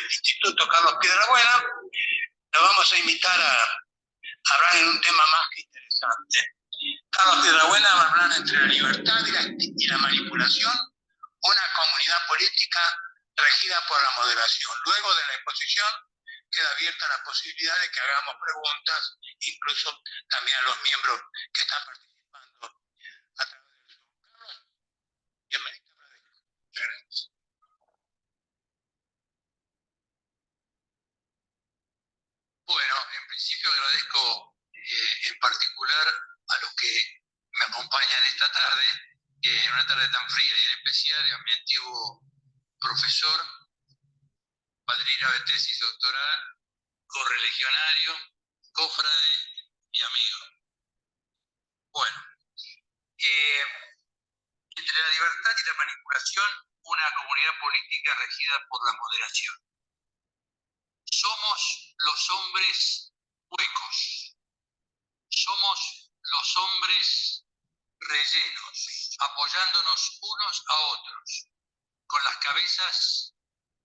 Instituto Carlos Piedrabuena, lo vamos a invitar a hablar en un tema más que interesante. Carlos Piedrabuena va a hablar entre la libertad y la manipulación, una comunidad política regida por la moderación. Luego de la exposición queda abierta la posibilidad de que hagamos preguntas, incluso también a los miembros que están participando a través del Zoom. Carlos, bienvenido. Muchas gracias. Bueno, en principio agradezco en particular a los que me acompañan esta tarde, una tarde tan fría, y en especial a mi antiguo profesor, padrino de tesis doctoral, correligionario, cofrade y amigo. Bueno, entre la libertad y la manipulación, una comunidad política regida por la moderación. Somos los hombres huecos, somos los hombres rellenos, apoyándonos unos a otros, con las cabezas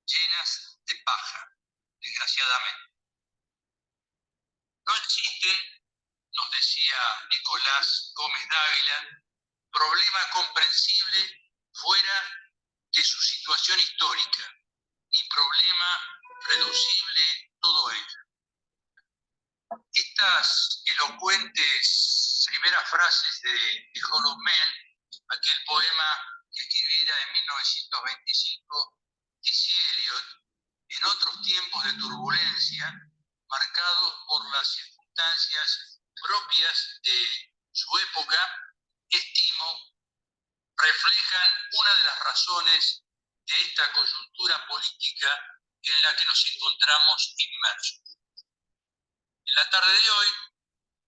llenas de paja, desgraciadamente. No existen, nos decía Nicolás Gómez Dávila, problema comprensible fuera de su situación histórica, ni problema reducible todo ello. Estas elocuentes primeras frases de Hollow Man, aquel poema que escribiera en 1925 T.C. Eliot, en otros tiempos de turbulencia, marcados por las circunstancias propias de su época, estimo, reflejan una de las razones de esta coyuntura política en la que nos encontramos inmersos. En la tarde de hoy,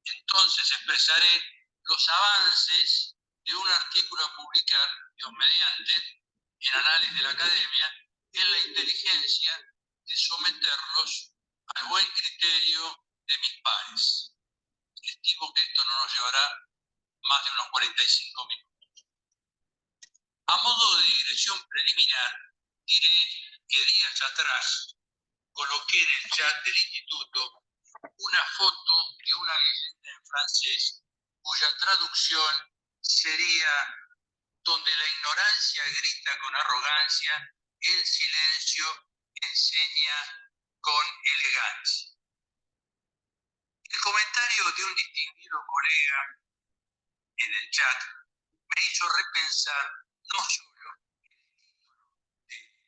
entonces, expresaré los avances de un artículo a publicar, Dios mediante, en Anales de la Academia, en la inteligencia de someterlos al buen criterio de mis pares. Estimo que esto no nos llevará más de unos 45 minutos. A modo de digresión preliminar, diré que días atrás coloqué en el chat del instituto una foto de una leyenda en francés cuya traducción sería: donde la ignorancia grita con arrogancia, el silencio enseña con elegancia. El comentario de un distinguido colega en el chat me hizo repensar no solo el título de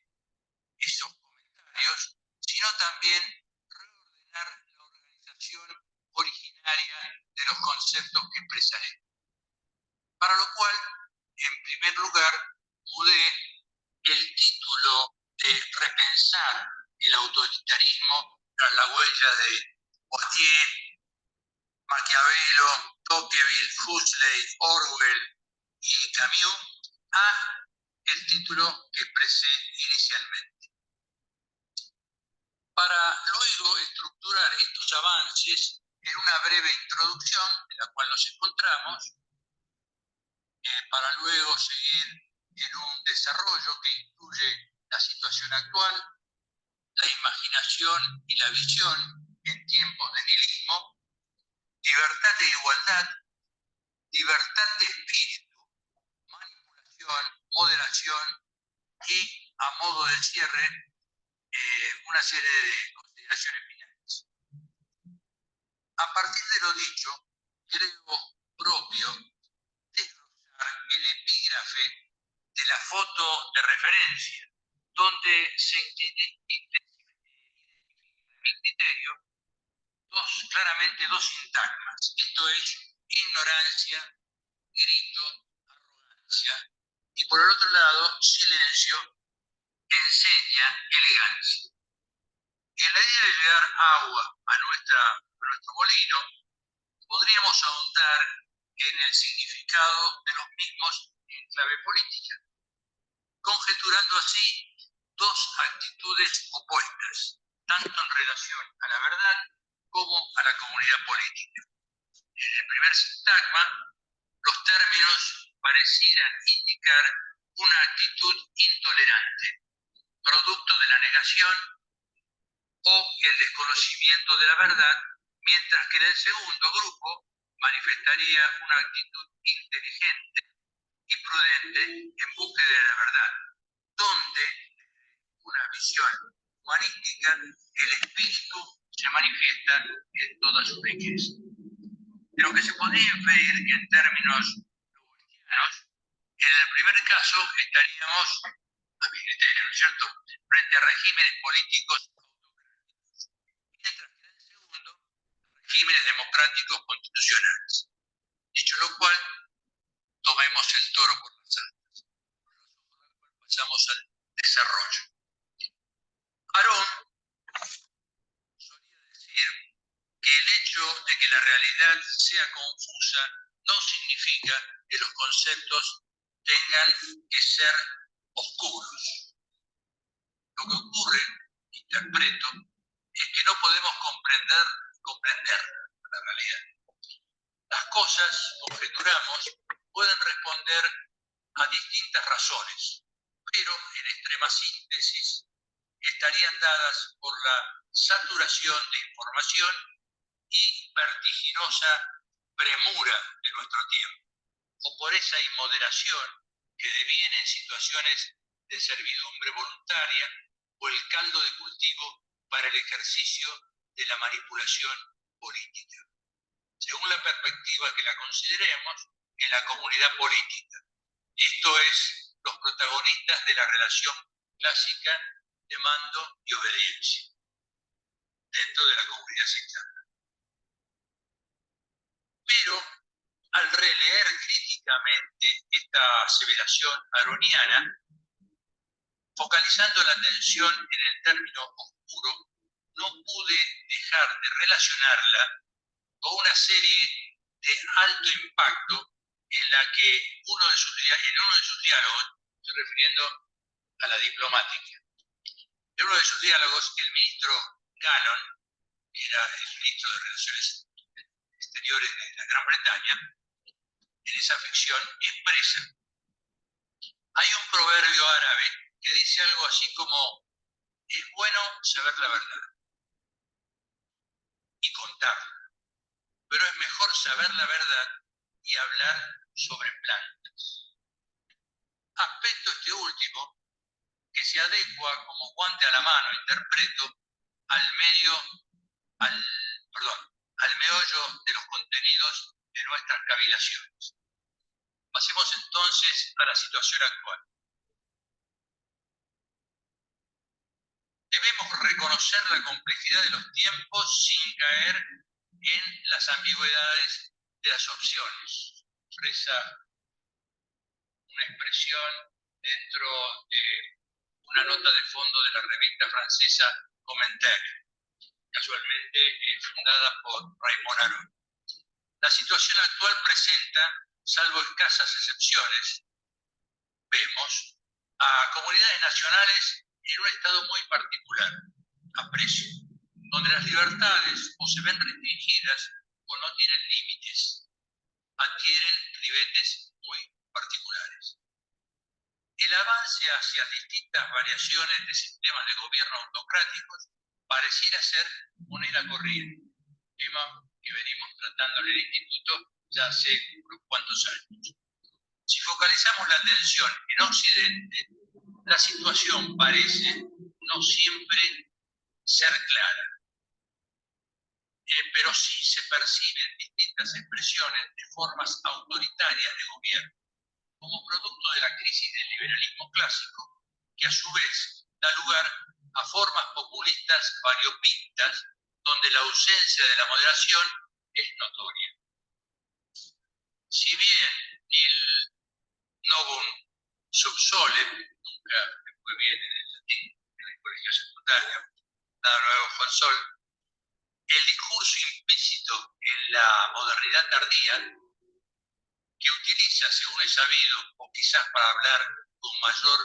esos comentarios, sino también reordenar la organización originaria de los conceptos que expresaré. Para lo cual, en primer lugar, mudé el título de Repensar el autoritarismo tras la huella de Poitier, Maquiavelo, Tocqueville, Huxley, Orwell y Camus a el título que expresé inicialmente. Para luego estructurar estos avances en una breve introducción en la cual nos encontramos, para luego seguir en un desarrollo que incluye la situación actual, la imaginación y la visión en tiempos de nihilismo, libertad e igualdad, libertad de espíritu, manipulación, moderación y, a modo de cierre, una serie de consideraciones finales. A partir de lo dicho, creo propio desglosar el epígrafe de la foto de referencia, donde se identifica mi criterio claramente dos sintagmas. Esto es ignorancia, grito, arrogancia, y por el otro lado, silencio, enseña, elegancia. En la idea de llevar agua a nuestro molino, podríamos ahondar en el significado de los mismos en clave política, conjeturando así dos actitudes opuestas, tanto en relación a la verdad como a la comunidad política. En el primer sintagma, los términos parecieran indicar una actitud intolerante, producto de la negación o el desconocimiento de la verdad, mientras que en el segundo grupo manifestaría una actitud inteligente y prudente en búsqueda de la verdad, donde una visión humanística, el espíritu se manifiesta en toda su riqueza. De lo que se podría inferir en términos lowellianos, en el primer caso estaríamos, ¿no es cierto?, frente a regímenes políticos autocráticos, mientras que en el segundo, regímenes democráticos constitucionales. Dicho lo cual, tomemos el toro por las astas, pasamos al desarrollo. Aarón solía decir que el hecho de que la realidad sea confusa no significa que los conceptos tengan que ser oscuros. Lo que ocurre, interpreto, es que no podemos comprender la realidad. Las cosas, conjeturamos, pueden responder a distintas razones, pero en extrema síntesis estarían dadas por la saturación de información y vertiginosa premura de nuestro tiempo, o por esa inmoderación que deviene en situaciones de servidumbre voluntaria o el caldo de cultivo para el ejercicio de la manipulación política, según la perspectiva que la consideremos en la comunidad política. Esto es, los protagonistas de la relación clásica de mando y obediencia dentro de la comunidad sectaria. Pero al releer críticamente esta aseveración aaroniana, focalizando la atención en el término oscuro, no pude dejar de relacionarla con una serie de alto impacto en la que en uno de sus diálogos, estoy refiriendo a la diplomática, en uno de sus diálogos el ministro Gannon, que era el ministro de Relaciones Exteriores de la Gran Bretaña, en esa ficción expresa. Hay un proverbio árabe que dice algo así como: es bueno saber la verdad y contarla, pero es mejor saber la verdad y hablar sobre plantas. Aspecto este último que se adecua como guante a la mano, interpreto, al meollo de los contenidos de nuestras cavilaciones. Pasemos entonces a la situación actual. Debemos reconocer la complejidad de los tiempos sin caer en las ambigüedades de las opciones. Expresa una expresión dentro de una nota de fondo de la revista francesa Commentaire, casualmente fundada por Raymond Aron. La situación actual presenta, salvo escasas excepciones, vemos a comunidades nacionales en un estado muy particular, aprecio, donde las libertades o se ven restringidas o no tienen límites, adquieren ribetes muy particulares. El avance hacia distintas variaciones de sistemas de gobierno autocráticos pareciera ser moneda corriente, tema que venimos tratando en el Instituto ya hace unos cuantos años. Si focalizamos la atención en Occidente, la situación parece no siempre ser clara, pero sí se perciben distintas expresiones de formas autoritarias de gobierno, como producto de la crisis del liberalismo clásico, que a su vez da lugar a formas populistas variopintas, donde la ausencia de la moderación es notoria. Si bien il novum subsole, nunca me fue bien en el latín, en el colegio secundario, nada nuevo bajo el sol, el discurso implícito en la modernidad tardía, que utiliza, según es sabido, o quizás para hablar con mayor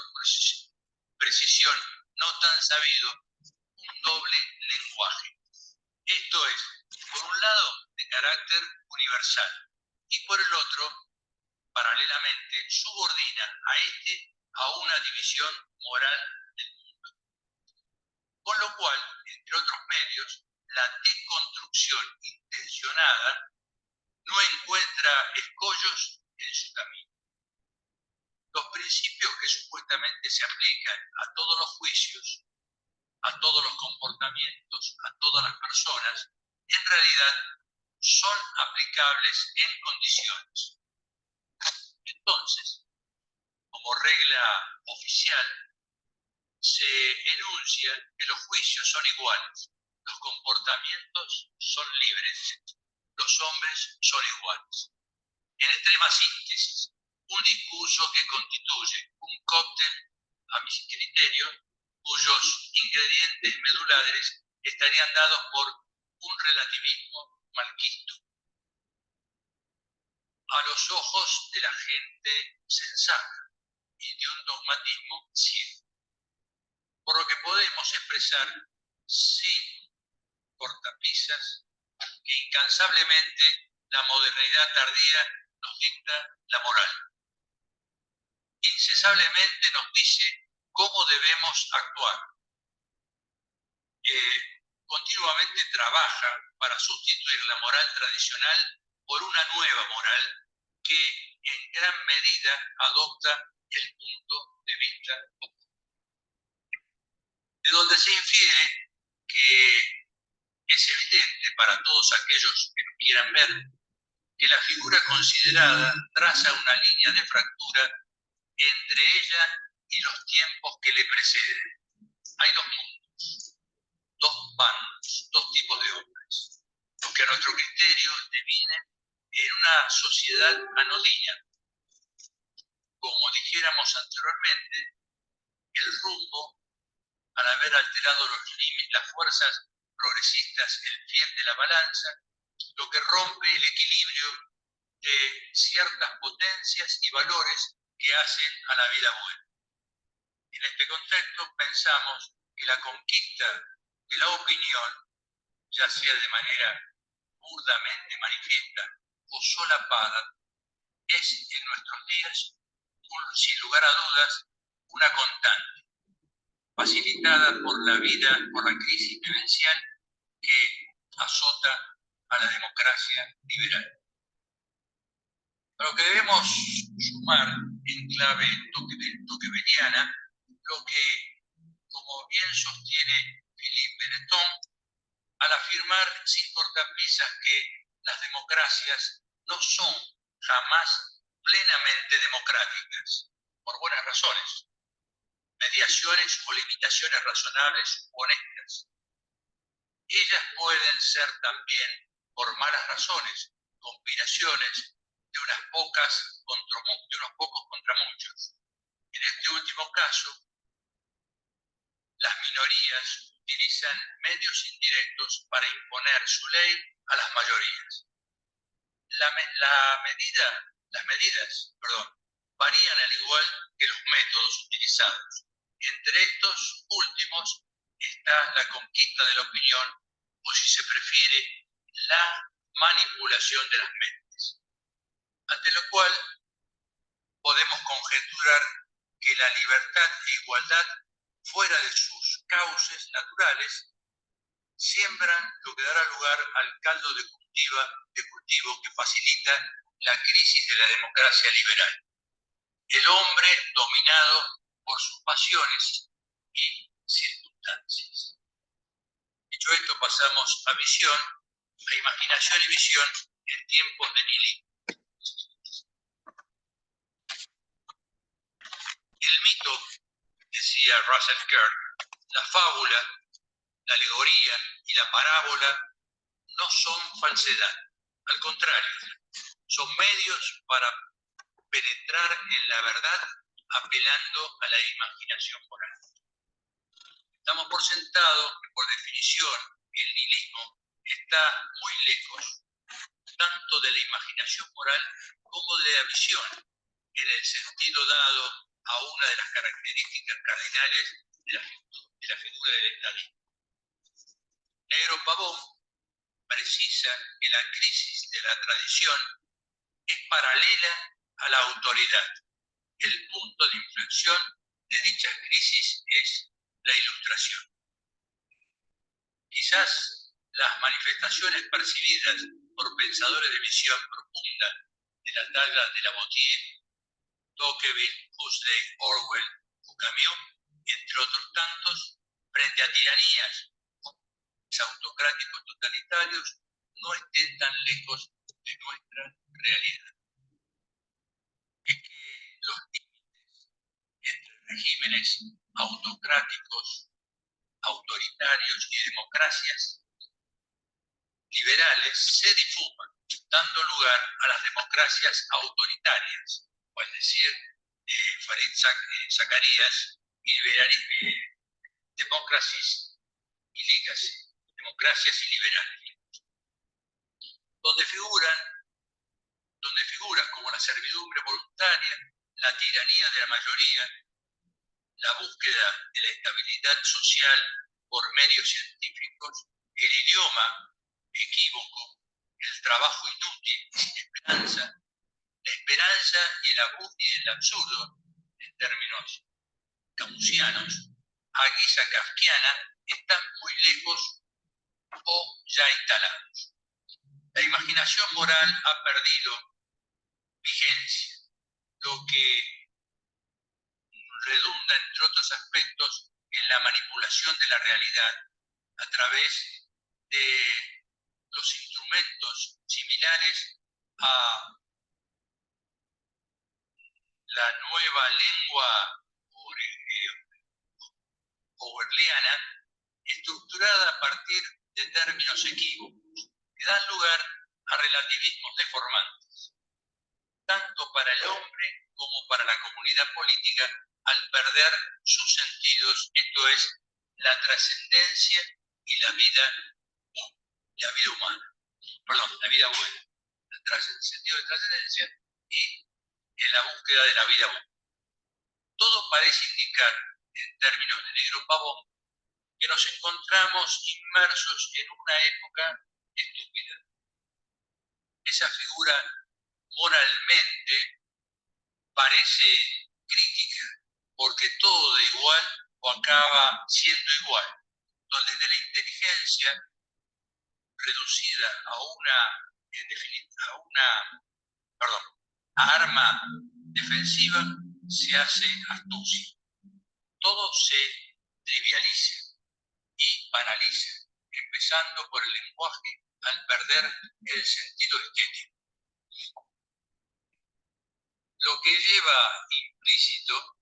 precisión, no tan sabido, un doble lenguaje. Esto es, por un lado, de carácter universal, y por el otro, paralelamente, subordina a este a una división moral del mundo. Con lo cual, entre otros medios, la deconstrucción intencionada no encuentra escollos en su camino. Los principios que supuestamente se aplican a todos los juicios, a todos los comportamientos, a todas las personas, en realidad son aplicables en condiciones. Entonces, como regla oficial, se enuncia que los juicios son iguales, los comportamientos son libres, los hombres son iguales. En extrema síntesis, un discurso que constituye un cóctel, a mi criterio, cuyos ingredientes medulares estarían dados por un relativismo malquisto, a los ojos de la gente sensata y de un dogmatismo ciego. Por lo que podemos expresar sin cortapisas que incansablemente la modernidad tardía nos dicta la moral. Incesablemente nos dice cómo debemos actuar. Continuamente trabaja para sustituir la moral tradicional por una nueva moral que en gran medida adopta el punto de vista común. De donde se infiere que es evidente para todos aquellos que lo quieran ver que la figura considerada traza una línea de fractura entre ella y los tiempos que le preceden. Hay dos mundos, dos bandos, dos tipos de hombres, los que a nuestro criterio devinen en una sociedad anodina. Como dijéramos anteriormente, el rumbo, al haber alterado los límites, las fuerzas progresistas, el fiel de la balanza, lo que rompe el equilibrio de ciertas potencias y valores que hacen a la vida buena. En este contexto pensamos que la conquista de la opinión, ya sea de manera burdamente manifiesta o solapada, es en nuestros días, sin lugar a dudas, una constante, facilitada por la vida, por la crisis vivencial que azota a la democracia liberal. Lo que debemos sumar en clave tocquevillana, lo que, como bien sostiene Philippe Benetton, al afirmar sin cortapisas que las democracias no son jamás plenamente democráticas, por buenas razones, mediaciones o limitaciones razonables u honestas. Ellas pueden ser también por malas razones, conspiraciones de unos pocos contra muchos. En este último caso, las minorías utilizan medios indirectos para imponer su ley a las mayorías. Las medidas varían al igual que los métodos utilizados. Entre estos últimos está la conquista de la opinión, o si se prefiere, la manipulación de las mentes. Ante lo cual podemos conjeturar que la libertad e igualdad, fuera de sus cauces naturales, siembran lo que dará lugar al caldo de cultivo que facilita la crisis de la democracia liberal. El hombre dominado por sus pasiones y circunstancias. Dicho esto, pasamos a visión, a imaginación y visión en tiempos de nihilismo. El mito, decía Russell Kirk, la fábula, la alegoría y la parábola no son falsedad. Al contrario, son medios para penetrar en la verdad apelando a la imaginación moral. Damos por sentado que, por definición, el nihilismo está muy lejos, tanto de la imaginación moral como de la visión, en el sentido dado a una de las características cardinales de la figura del estadismo. Negro Pavón precisa que la crisis de la tradición es paralela a la autoridad. El punto de inflexión de dicha crisis es la Ilustración. Quizás las manifestaciones percibidas por pensadores de visión profunda de la talla de Lavoisier, Tocqueville, Huxley, Orwell o Camus, entre otros tantos, frente a tiranías autocráticos totalitarios, no estén tan lejos de nuestra realidad. Es que los límites entre regímenes autocráticos, autoritarios y democracias liberales se difuman, dando lugar a las democracias autoritarias, o es decir, Farid Zakarías, democracies y liberales, donde figuras como la servidumbre voluntaria, la tiranía de la mayoría, la búsqueda de la estabilidad social por medios científicos, el idioma equívoco, el trabajo inútil, la esperanza y el absurdo, en términos camusianos, a guisa kafkiana, están muy lejos o ya instalados. La imaginación moral ha perdido vigencia, lo que redunda, entre otros aspectos, en la manipulación de la realidad a través de los instrumentos similares a la nueva lengua orwelliana, estructurada a partir de términos equívocos, que dan lugar a relativismos deformantes, tanto para el hombre como para la comunidad política, al perder sus sentidos, esto es, la trascendencia y la vida humana, la vida buena, el sentido de trascendencia y en la búsqueda de la vida buena. Todo parece indicar, en términos de Negro Pavón, que nos encontramos inmersos en una época estúpida. Esa figura moralmente parece crítica, porque todo da igual o acaba siendo igual, donde de la inteligencia reducida a arma defensiva se hace astucia. Todo se trivializa y banaliza, empezando por el lenguaje al perder el sentido estético. Lo que lleva implícito,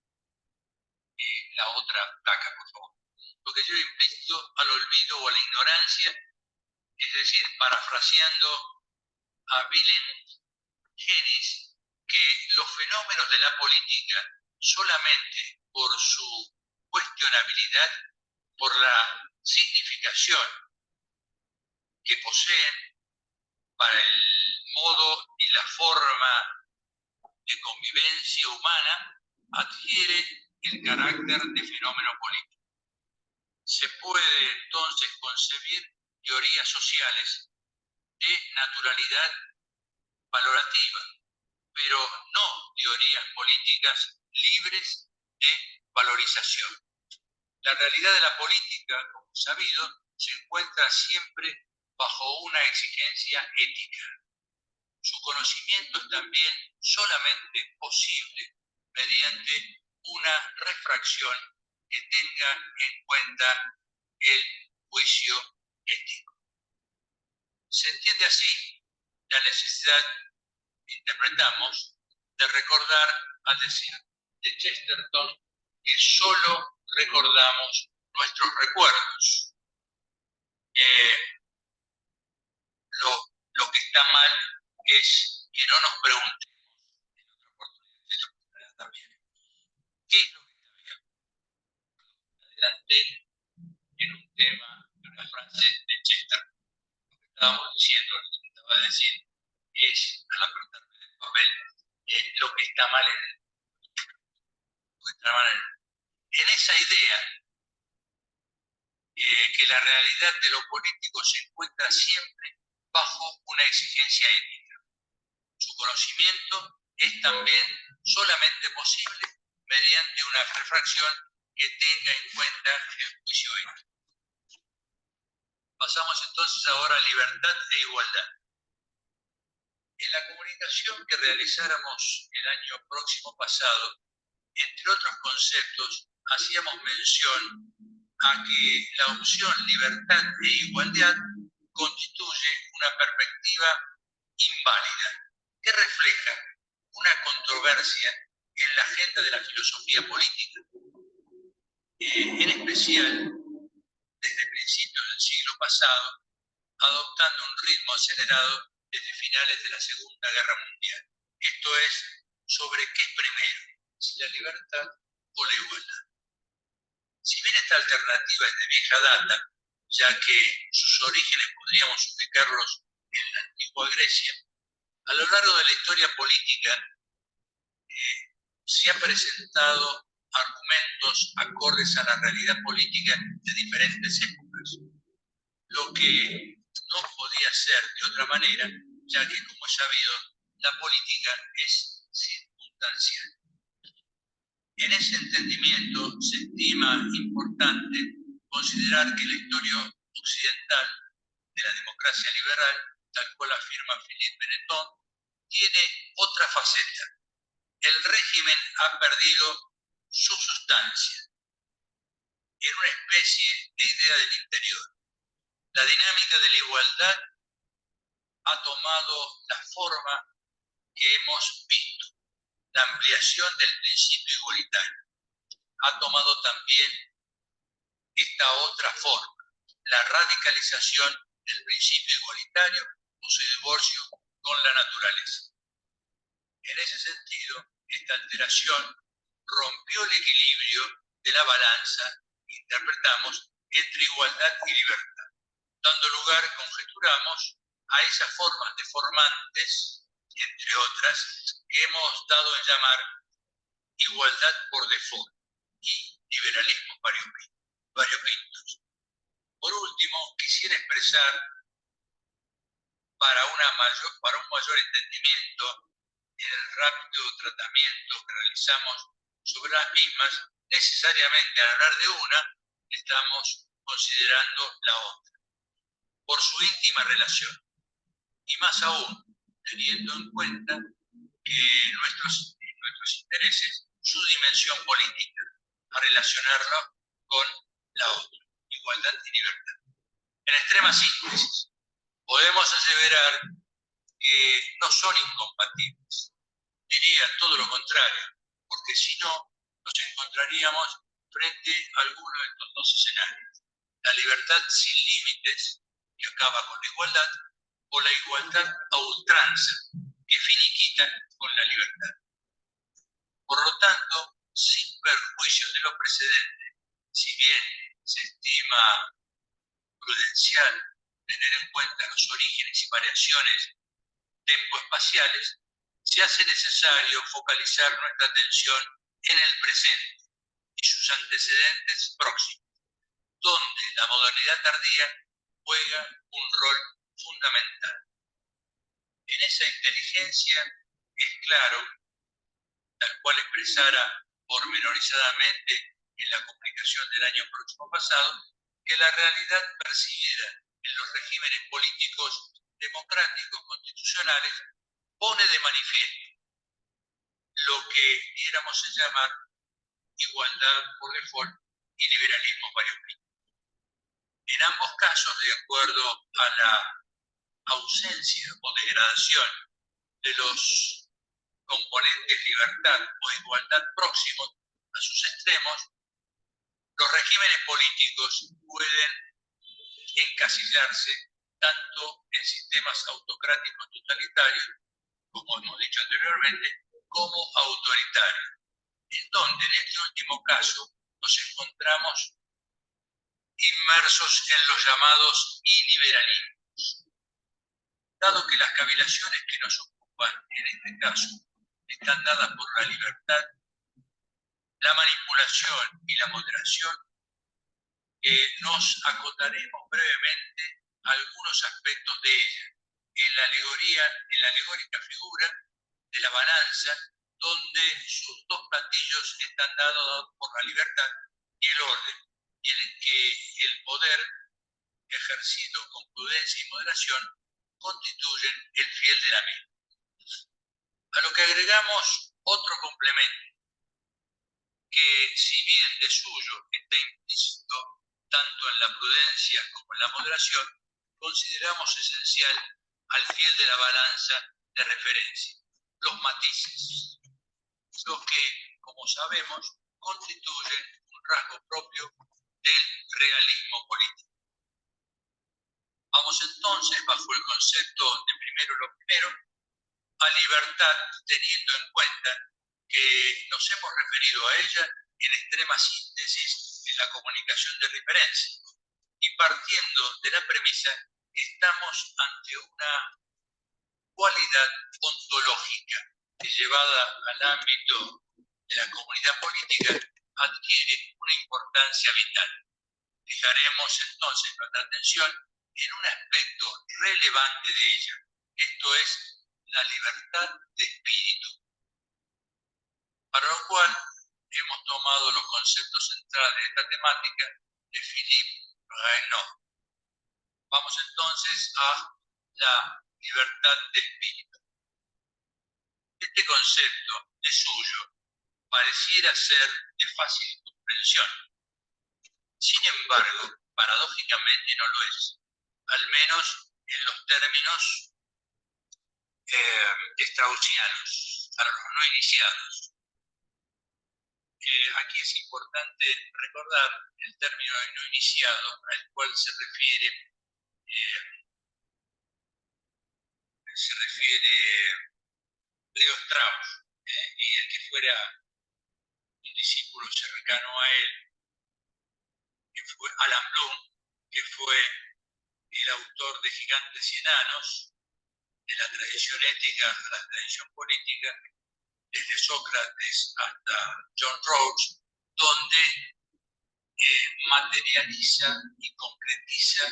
la otra placa, por favor, lo que lleva implícito al olvido o a la ignorancia, es decir, parafraseando a Willem Genis, que los fenómenos de la política, solamente por su cuestionabilidad, por la significación que poseen para el modo y la forma de convivencia humana, adquiere el carácter de fenómeno político. Se puede entonces concebir teorías sociales de naturalidad valorativa, pero no teorías políticas libres de valorización. La realidad de la política, como sabido, se encuentra siempre bajo una exigencia ética. Su conocimiento es también solamente posible mediante una refracción que tenga en cuenta el juicio ético. Se entiende así la necesidad, interpretamos, de recordar, al decir de Chesterton, que solo recordamos nuestros recuerdos. Lo que está mal es que no nos preguntemos, en otra oportunidad también, ¿qué es lo que está bien? Adelanté en un tema, en una frase de Chesterton, lo que estábamos diciendo, lo que estaba a decir, es, al apretarme del papel, es lo que está mal en él. En esa idea, que la realidad de lo político se encuentra siempre bajo una exigencia ética. Su conocimiento es también solamente posible mediante una refracción que tenga en cuenta el juicio ético. Pasamos entonces ahora a libertad e igualdad. En la comunicación que realizáramos el año próximo pasado, entre otros conceptos, hacíamos mención a que la opción libertad e igualdad constituye una perspectiva inválida que refleja una controversia en la agenda de la filosofía política, en especial desde principios del siglo pasado, adoptando un ritmo acelerado desde finales de la Segunda Guerra Mundial. Esto es, sobre qué es primero, si la libertad o la igualdad. Si bien esta alternativa es de vieja data, ya que sus orígenes podríamos ubicarlos en la antigua Grecia, a lo largo de la historia política se han presentado argumentos acordes a la realidad política de diferentes épocas, lo que no podía ser de otra manera, ya que, como es sabido, la política es circunstancial. En ese entendimiento se estima importante considerar que la historia occidental de la democracia liberal, tal cual afirma Philippe Benetton, tiene otra faceta. El régimen ha perdido su sustancia en una especie de idea del interior. La dinámica de la igualdad ha tomado la forma que hemos visto, la ampliación del principio igualitario. Ha tomado también esta otra forma, la radicalización del principio igualitario o su divorcio con la naturaleza. En ese sentido, esta alteración rompió el equilibrio de la balanza que interpretamos entre igualdad y libertad, dando lugar, conjeturamos, a esas formas deformantes, entre otras, que hemos dado en llamar igualdad por default y liberalismo variopintos. Por último, quisiera expresar para un mayor entendimiento en el rápido tratamiento que realizamos sobre las mismas, necesariamente al hablar de una, estamos considerando la otra, por su íntima relación, y más aún, teniendo en cuenta que nuestros intereses, su dimensión política, a relacionarla con la otra, igualdad y libertad. En extrema síntesis, podemos aseverar que no son incompatibles. Diría todo lo contrario, porque si no, nos encontraríamos frente a alguno de estos dos escenarios. La libertad sin límites, que acaba con la igualdad, o la igualdad a ultranza, que finiquita con la libertad. Por lo tanto, sin perjuicio de lo precedente, si bien se estima prudencial tener en cuenta los orígenes y variaciones tempoespaciales, se hace necesario focalizar nuestra atención en el presente y sus antecedentes próximos, donde la modernidad tardía juega un rol fundamental. En esa inteligencia es claro, tal cual expresara pormenorizadamente en la comunicación del año próximo pasado, que la realidad percibida en los regímenes políticos democráticos constitucionales pone de manifiesto lo que diéramos en llamar igualdad por default y liberalismo variopinto. En ambos casos, de acuerdo a la ausencia o degradación de los componentes libertad o igualdad próximos a sus extremos, los regímenes políticos pueden encasillarse tanto en sistemas autocráticos totalitarios, como hemos dicho anteriormente, como autoritarios, en donde en este último caso nos encontramos inmersos en los llamados iliberalismos. Dado que las cavilaciones que nos ocupan en este caso están dadas por la libertad, la manipulación y la moderación, nos acotaremos brevemente a algunos aspectos de ella, en la alegórica figura de la balanza, donde sus dos platillos están dados por la libertad y el orden, y en el que el poder ejercido con prudencia y moderación, constituyen el fiel de la misma. A lo que agregamos otro complemento, que si bien de suyo está implícito tanto en la prudencia como en la moderación, consideramos esencial al fiel de la balanza de referencia, los matices, los que, como sabemos, constituyen un rasgo propio del realismo político. Vamos entonces, bajo el concepto de primero lo primero, a libertad, teniendo en cuenta que nos hemos referido a ella en extrema síntesis en la comunicación de referencia, y partiendo de la premisa que estamos ante una cualidad ontológica que, llevada al ámbito de la comunidad política, adquiere una importancia vital. Fijaremos entonces nuestra atención en un aspecto relevante de ella, esto es la libertad de espíritu, para lo cual hemos tomado los conceptos centrales de esta temática de Philippe Renaud. Vamos entonces a la libertad de espíritu. Este concepto de suyo pareciera ser de fácil comprensión. Sin embargo, paradójicamente no lo es, al menos en los términos straussianos, para los no iniciados. Aquí es importante recordar el término de no iniciado al cual se refiere Leo Strauss, y el que fuera un discípulo cercano a él, que fue Alan Bloom, que fue el autor de Gigantes y Enanos, de la tradición ética a la tradición política, desde Sócrates hasta John Rawls, donde materializa y concretiza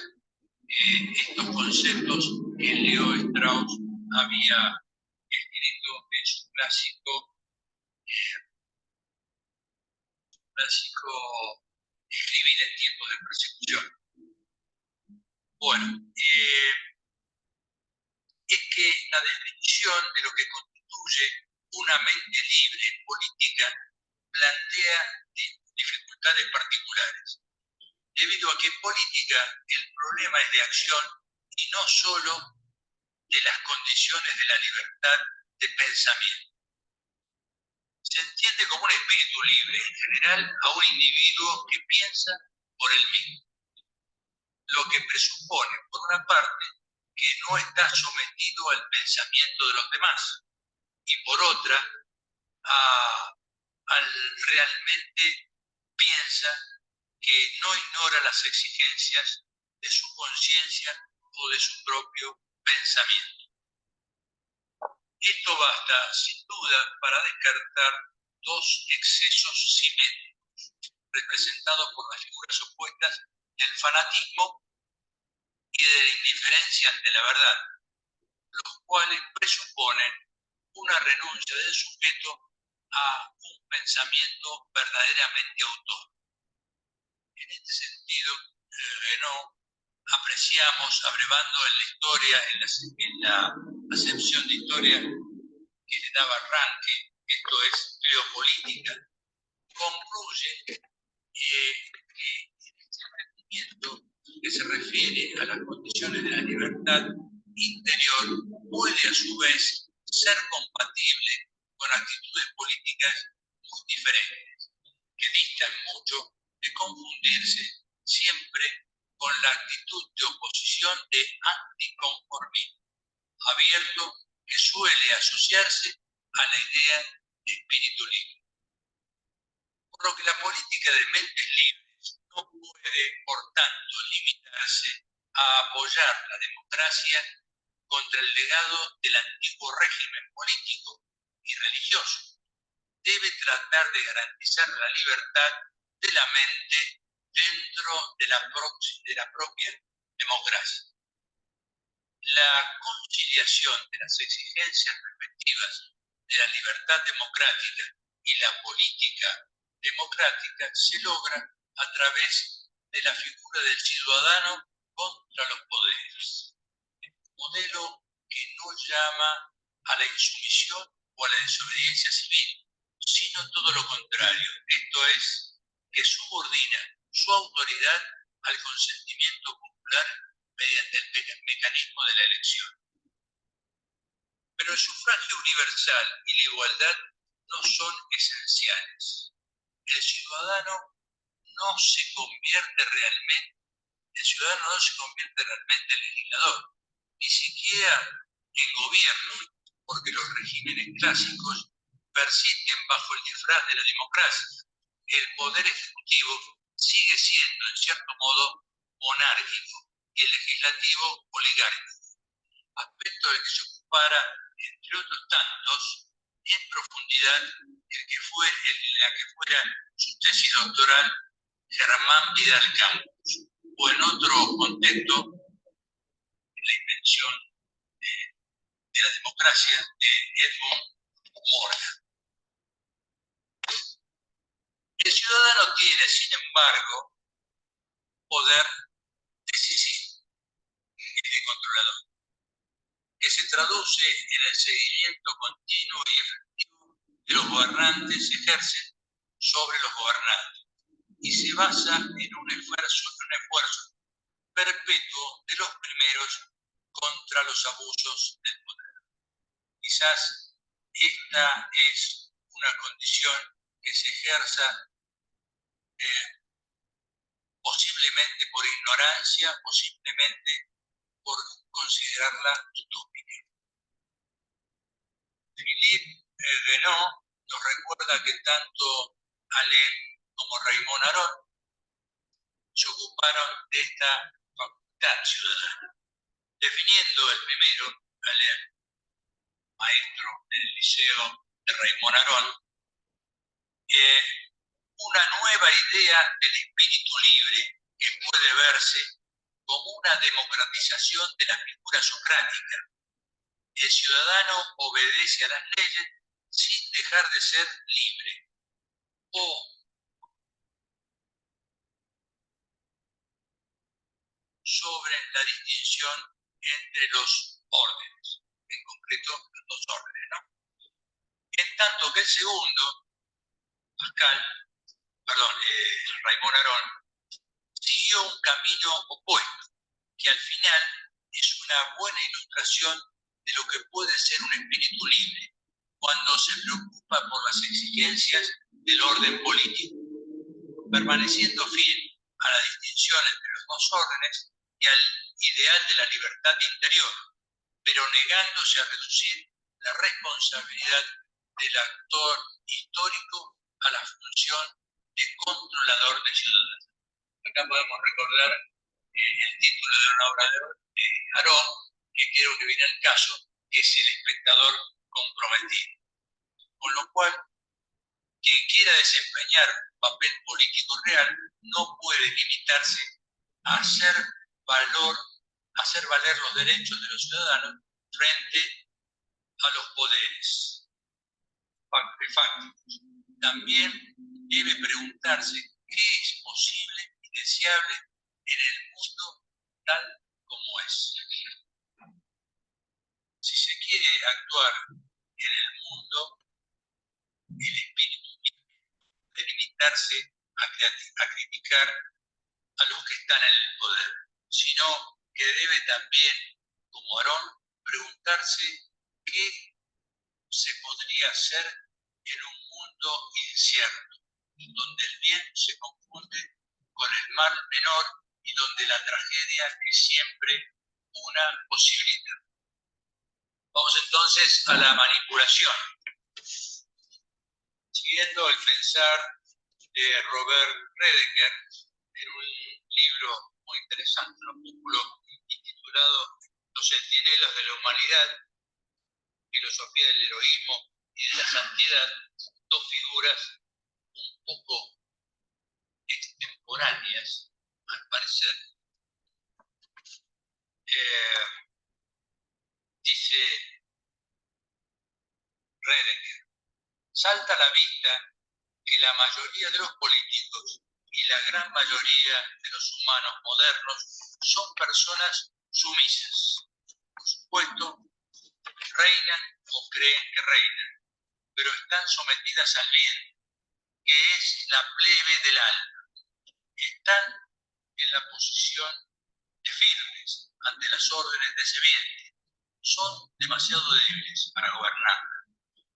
estos conceptos que Leo Strauss había escrito en su clásico Escribir en tiempos de persecución. Bueno, es que la definición de lo que constituye una mente libre en política plantea dificultades particulares, debido a que en política el problema es de acción y no solo de las condiciones de la libertad de pensamiento. Se entiende como un espíritu libre, en general, a un individuo que piensa por él mismo, lo que presupone, por una parte, que no está sometido al pensamiento de los demás, y por otra, al realmente piensa que no ignora las exigencias de su conciencia o de su propio pensamiento. Esto basta, sin duda, para descartar dos excesos simétricos, representados por las figuras opuestas del fanatismo y de la indiferencia ante la verdad, los cuales presuponen una renuncia del sujeto a un pensamiento verdaderamente autónomo. En este sentido, Renaud apreciamos, abrevando en la historia, en la acepción de historia que le daba Ranke, esto es geopolítica, concluye que este entendimiento que se refiere a las condiciones de la libertad interior puede a su vez ser compatible con actitudes políticas muy diferentes, que distan mucho de confundirse siempre con la actitud de oposición de anticonformismo abierto que suele asociarse a la idea de espíritu libre. Por lo que la política de mentes libres no puede, por tanto, limitarse a apoyar la democracia contra el legado del antiguo régimen político y religioso. Debe tratar de garantizar la libertad de la mente dentro de la propia democracia. La conciliación de las exigencias respectivas de la libertad democrática y la política democrática se logra a través de la figura del ciudadano contra los poderes. Un modelo que no llama a la insumisión o a la desobediencia civil, sino todo lo contrario. Esto es, que subordina su autoridad al consentimiento popular mediante el mecanismo de la elección. Pero el sufragio universal y la igualdad no son esenciales. El ciudadano no se convierte realmente en legislador, ni siquiera en gobierno, porque los regímenes clásicos persisten bajo el disfraz de la democracia. El poder ejecutivo sigue siendo, en cierto modo, monárquico y el legislativo oligárquico, aspecto del que se ocupara, entre otros tantos, en profundidad en la que fuera su tesis doctoral Germán Vidal Campos, o en otro contexto, la invención de la democracia de Edmund Morgan. El ciudadano tiene, sin embargo, poder decisivo y de controlador, que se traduce en el seguimiento continuo y efectivo que los gobernantes ejercen sobre los gobernados, y se basa en un esfuerzo perpetuo de los primeros contra los abusos del poder. Quizás esta es una condición que se ejerza posiblemente por ignorancia o simplemente por considerarla utópica. Philippe Guénon nos recuerda que tanto Alain como Raymond Aron se ocuparon de esta facultad ciudadana, definiendo el primero, Alain, maestro en el liceo de Raymond Aron, una nueva idea del espíritu libre que puede verse como una democratización de la figura socrática. El ciudadano obedece a las leyes sin dejar de ser libre, o sobre la distinción entre los órdenes, en concreto los dos órdenes, ¿no? En tanto que el segundo, Raymond Aron, siguió un camino opuesto, que al final es una buena ilustración de lo que puede ser un espíritu libre, cuando se preocupa por las exigencias del orden político, permaneciendo fiel a la distinción entre los dos órdenes y al ideal de la libertad interior, pero negándose a reducir la responsabilidad del actor histórico a la función de controlador de ciudadanos. Acá podemos recordar el título de una obra de Aron, que creo que viene al caso, que es El espectador comprometido. Con lo cual, quien quiera desempeñar un papel político real no puede limitarse a hacer valer los derechos de los ciudadanos frente a los poderes fácticos. También debe preguntarse qué es posible y deseable en el mundo tal como es. Si se quiere actuar en el mundo, el espíritu de limitarse a criticar a los que están en el poder, sino que debe también, como Aron, preguntarse qué se podría hacer en un mundo incierto, donde el bien se confunde con el mal menor y donde la tragedia es siempre una posibilidad. Vamos entonces a la manipulación. Siguiendo el pensar de Robert Redinger, en un libro muy interesante, un artículo intitulado Los centinelas de la humanidad, filosofía del heroísmo y de la santidad, dos figuras un poco extemporáneas, al parecer. Dice Redinger, salta a la vista que la mayoría de los políticos y la gran mayoría de los humanos modernos son personas sumisas. Por supuesto, reinan o creen que reinan, pero están sometidas al viento, que es la plebe del alma. Están en la posición de firmes ante las órdenes de ese viento. Son demasiado débiles para gobernar,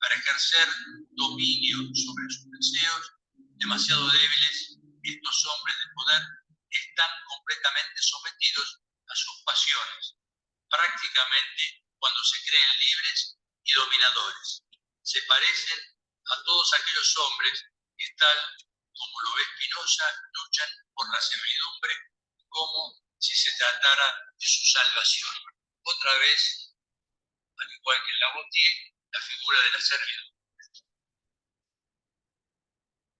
para ejercer dominio sobre sus deseos, demasiado débiles. Estos hombres de poder están completamente sometidos a sus pasiones, prácticamente cuando se creen libres y dominadores. Se parecen a todos aquellos hombres que, tal como lo ve Spinoza, luchan por la servidumbre como si se tratara de su salvación. Otra vez, al igual que en Lavoisier, la figura de la servidumbre.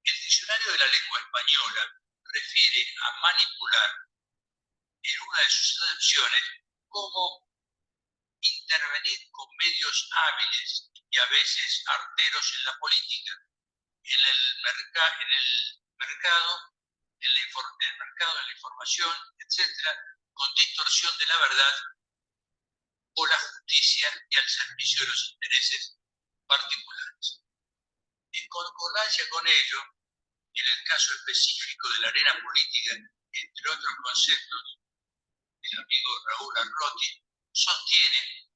El diccionario de la lengua española refiere a manipular en una de sus acepciones como intervenir con medios hábiles y a veces arteros en la política, en el mercado, en la información, etc., con distorsión de la verdad o la justicia y al servicio de los intereses particulares. En concordancia con ello, en el caso específico de la arena política, entre otros conceptos, el amigo Raúl Arrotti sostiene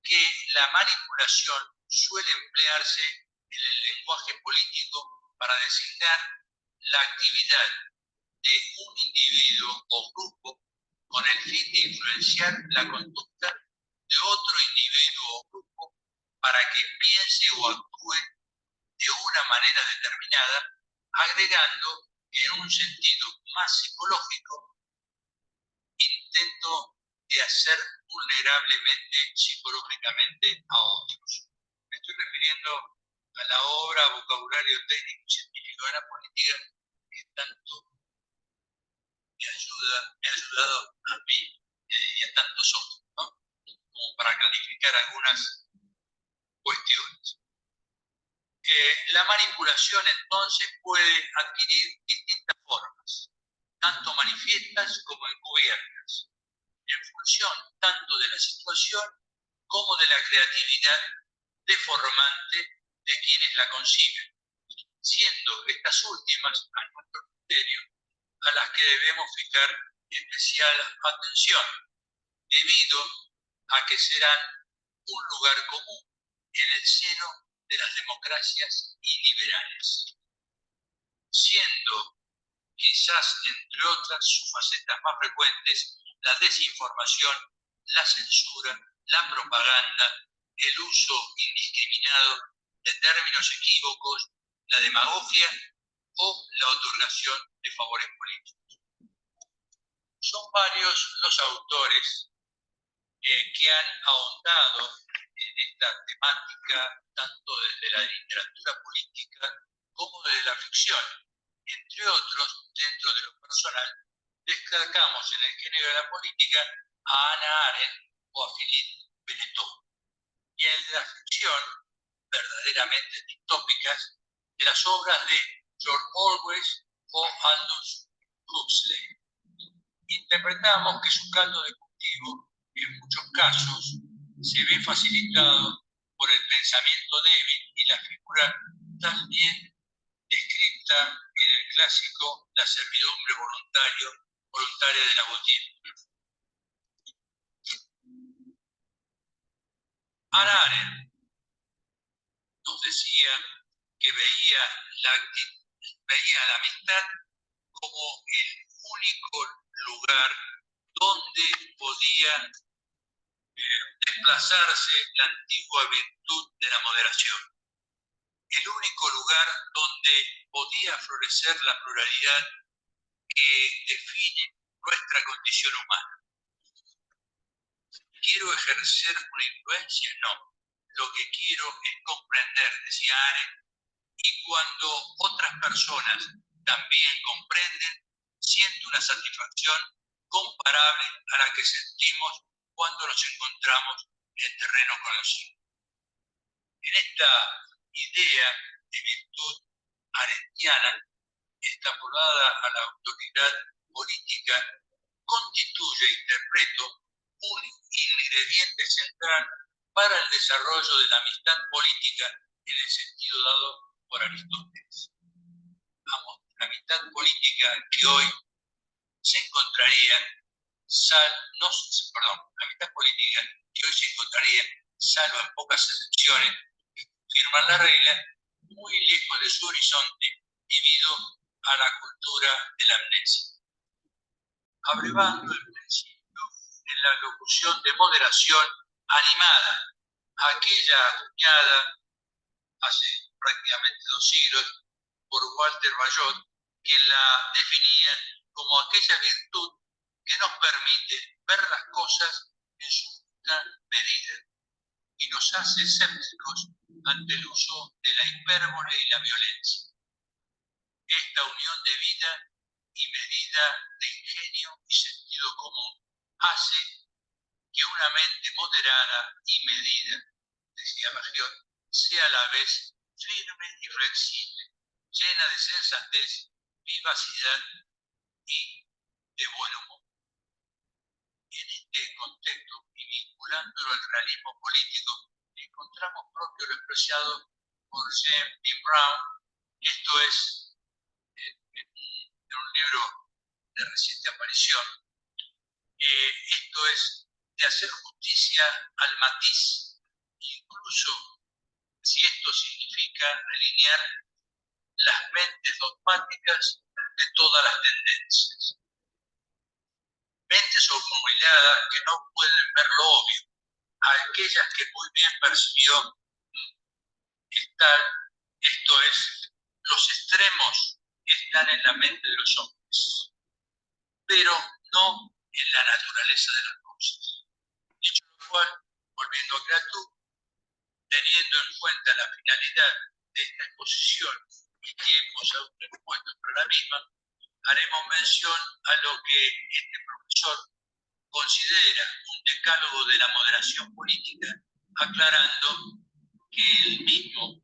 que la manipulación suele emplearse en el lenguaje político para designar la actividad de un individuo o grupo con el fin de influenciar la conducta de otro individuo o grupo para que piense o actúe de una manera determinada, agregando en un sentido más psicológico intento de hacer vulnerablemente psicológicamente a otros. Me estoy refiriendo a la obra Vocabulario Técnico y Científico de la Política, que tanto me ha ayudado a mí y a tantos otros, ¿no? Como para clarificar algunas cuestiones. La manipulación entonces puede adquirir distintas formas, tanto manifiestas como encubiertas, en función tanto de la situación como de la creatividad deformante de quienes la conciben, siendo estas últimas, a nuestro criterio, a las que debemos fijar especial atención, debido a que serán un lugar común en el seno de las democracias iliberales, siendo quizás, entre otras, sus facetas más frecuentes, la desinformación, la censura, la propaganda, el uso indiscriminado de términos equívocos, la demagogia o la otorgación de favores políticos. Son varios los autores que han ahondado en esta temática, tanto desde la literatura política como desde la ficción. Entre otros, dentro de lo personal, destacamos en el género de la política a Hannah Arendt o a Philippe Benetton, y en el de la ficción, verdaderamente distópicas, de las obras de George Orwell o Aldous Huxley. Interpretamos que su caldo de cultivo, en muchos casos, se ve facilitado por el pensamiento débil y la figura también descrita en el clásico La servidumbre voluntaria de Lavoisier. Hannah Arendt nos decía que veía la amistad como el único lugar donde podía desplazarse la antigua virtud de la moderación. El único lugar donde podía florecer la pluralidad que define nuestra condición humana. ¿Quiero ejercer una influencia? No. Lo que quiero es comprender, decía Arendt, y cuando otras personas también comprenden, siento una satisfacción comparable a la que sentimos cuando nos encontramos en terreno conocido. En esta idea de virtud arendtiana extrapolada a la autoridad política, constituye, interpreto, un ingrediente central para el desarrollo de la amistad política en el sentido dado por Aristóteles. Vamos, la amistad política que hoy se encontraría, la amistad política que hoy se encontraría, salvo en pocas excepciones, firman la regla, muy lejos de su horizonte debido a la cultura de la amnesia. Abrevando el principio en la locución de moderación animada, aquella acuñada hace prácticamente 2 siglos por Walter Bayot, que la definía como aquella virtud que nos permite ver las cosas en su justa medida y nos hace escépticos ante el uso de la hipérbole y la violencia. Esta unión de vida y medida, de ingenio y sentido común, hace que una mente moderada y medida, decía Bayot, sea a la vez firme y flexible, llena de sensatez, vivacidad y de buen humor. En este contexto, y vinculándolo al realismo político, encontramos propio lo expresado por James B. Brown, esto es, en un libro de reciente aparición, esto es, de hacer justicia al matiz, incluso si esto significa alinear las mentes dogmáticas de todas las tendencias. Mentes obnubiladas que no pueden ver lo obvio, a aquellas que muy bien percibió esto es, los extremos están en la mente de los hombres, pero no en la naturaleza de las cosas. Dicho lo cual, volviendo a Cratú, teniendo en cuenta la finalidad de esta exposición y que hemos expuesto para la misma, haremos mención a lo que este profesor considera un decálogo de la moderación política, aclarando que el mismo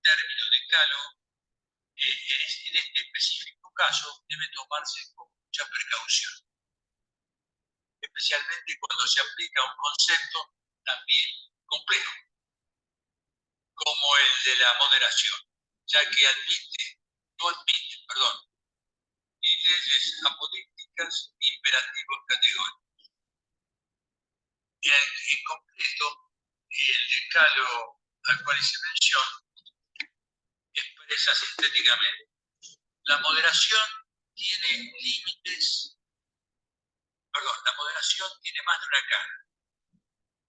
término decálogo en este específico caso debe tomarse con mucha precaución, especialmente cuando se aplica un concepto también complejo como el de la moderación, ya que no admite, ni leyes apodícticas ni imperativos categóricos. En concreto, el decálogo al cual hice mención expresa sintéticamente: la moderación tiene límites, la moderación tiene más de una cara.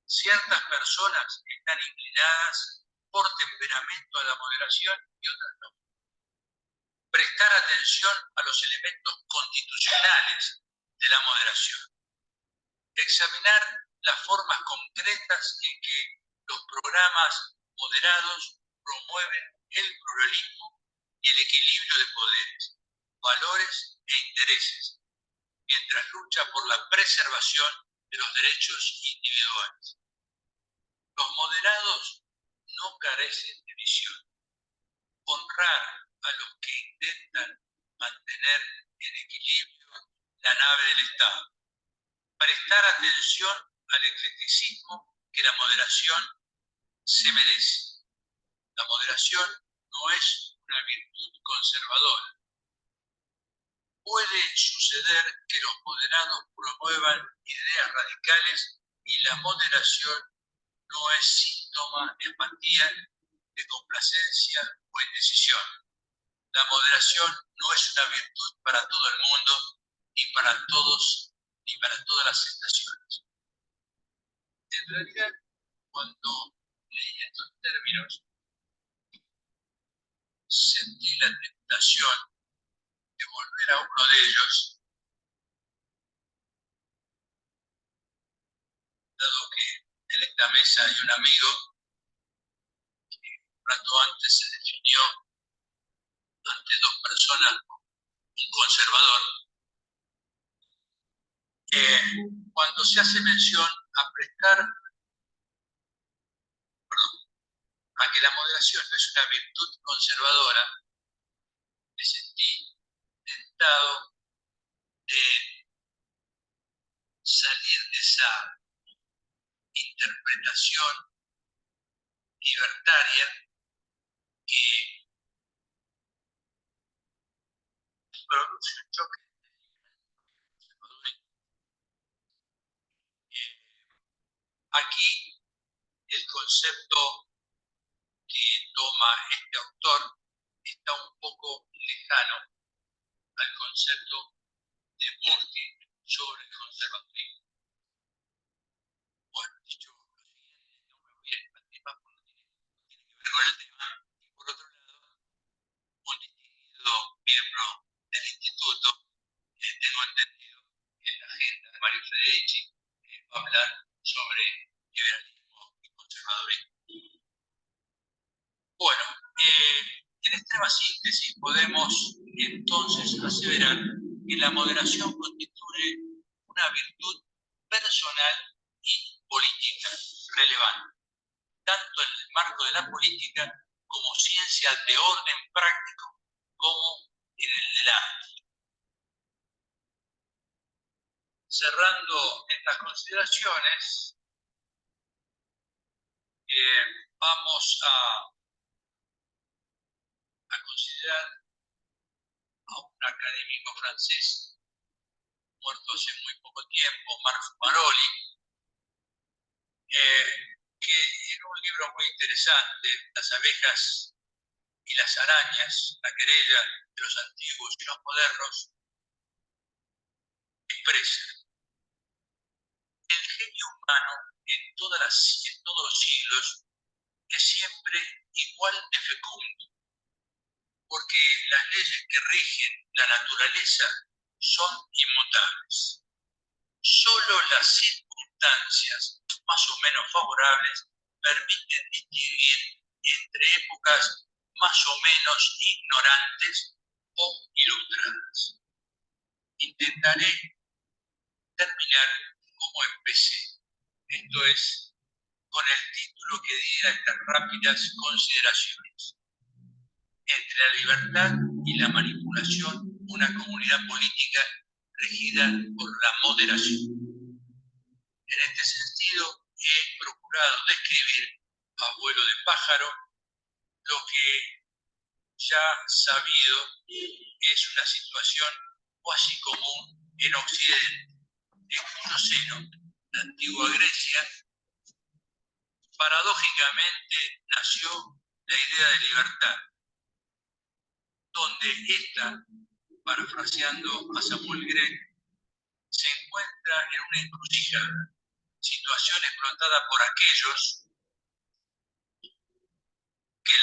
Ciertas personas están inclinadas por temperamento a la moderación y otras no. Prestar atención a los elementos constitucionales de la moderación. Examinar las formas concretas en que los programas moderados promueven el pluralismo y el equilibrio de poderes, valores e intereses, mientras lucha por la preservación de los derechos individuales. Los moderados no carecen de visión. Honrar a los que intentan mantener en equilibrio la nave del Estado. Prestar atención al eclecticismo que la moderación se merece. La moderación no es una virtud conservadora. Puede suceder que los moderados promuevan ideas radicales y la moderación no es síntoma de apatía, de complacencia o indecisión. La moderación no es una virtud para todo el mundo, ni para todos, ni para todas las estaciones. En realidad, cuando leí estos términos, sentí la tentación de volver a uno de ellos, dado que en esta mesa hay un amigo que un rato antes se definió ante 2 personas como un conservador. Cuando se hace mención a que la moderación no es una virtud conservadora, produce un choque. Aquí el concepto que toma este autor está un poco lejano al concepto de Murphy sobre el conservadurismo. Bueno, dicho lo siguiente, no me voy a expandir más porque no tiene que ver con el tema. Y por otro lado, un distinguido miembro del instituto, tengo entendido que en la agenda de Mario Federici va a hablar sobre liberalismo y conservadurismo. Bueno, en extrema síntesis podemos entonces aseverar que la moderación constituye una virtud personal y política relevante, tanto en el marco de la política como ciencia de orden práctico, como en el del arte. Cerrando estas consideraciones, vamos a considerar a un académico francés muerto hace muy poco tiempo, Marc Maroli, que en un libro muy interesante, Las abejas y las arañas, la querella de los antiguos y los modernos, expresa: el genio humano en todos los siglos es siempre igual de fecundo, porque las leyes que rigen la naturaleza son inmutables. Solo las circunstancias más o menos favorables permiten distinguir entre épocas más o menos ignorantes o ilustradas. Intentaré terminar como empecé, esto es, con el título que diera estas rápidas consideraciones. Entre la libertad y la manipulación, una comunidad política regida por la moderación. En este sentido, he procurado describir, a vuelo de pájaro, lo que ya sabido es una situación cuasi común en Occidente, en cuyo seno, la antigua Grecia, paradójicamente nació la idea de libertad, donde esta, parafraseando a Samuel Gregg, se encuentra en una encrucijada, situación explotada por aquellos que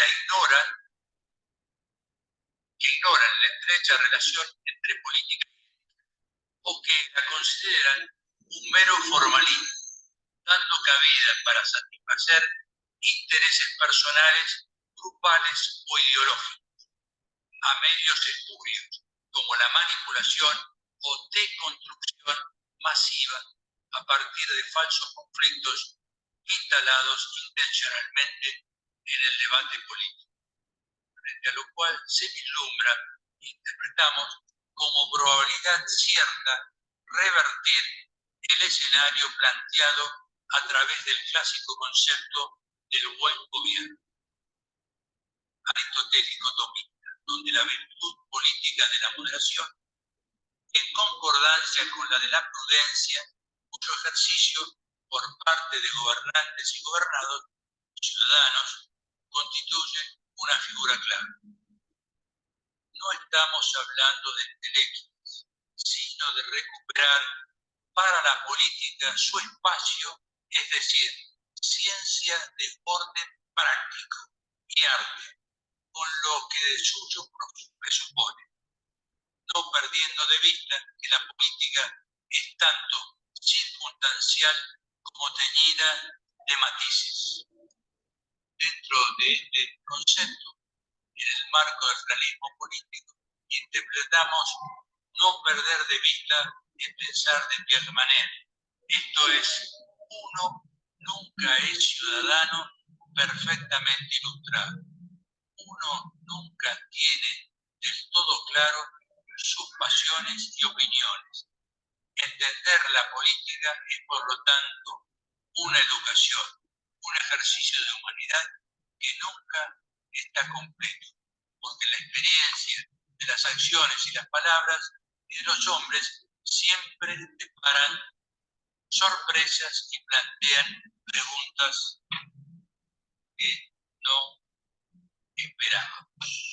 ignoran la estrecha relación entre política o que la consideran un mero formalismo, dando cabida para satisfacer intereses personales, grupales o ideológicos, a medios espurios como la manipulación o deconstrucción masiva a partir de falsos conflictos instalados intencionalmente en el debate político, frente a lo cual se vislumbra, interpretamos, como probabilidad cierta revertir el escenario planteado a través del clásico concepto del buen gobierno, aristotélico tomista, donde la virtud política de la moderación, en concordancia con la de la prudencia, cuyo ejercicio por parte de gobernantes y gobernados, ciudadanos, constituye una figura clave. No estamos hablando de entelequias, sino de recuperar para la política su espacio, es decir, ciencia de orden práctico y arte, con lo que de suyo presupone, no perdiendo de vista que la política es tanto circunstancial como teñida de matices. Dentro de este concepto, en el marco del realismo político, interpretamos no perder de vista el pensar de tierra manera. Esto es, uno nunca es ciudadano perfectamente ilustrado. Uno nunca tiene del todo claro sus pasiones y opiniones. Entender la política es, por lo tanto, una educación, un ejercicio de humanidad que nunca está completo, porque la experiencia de las acciones y las palabras y de los hombres siempre deparan sorpresas y plantean preguntas que no esperábamos.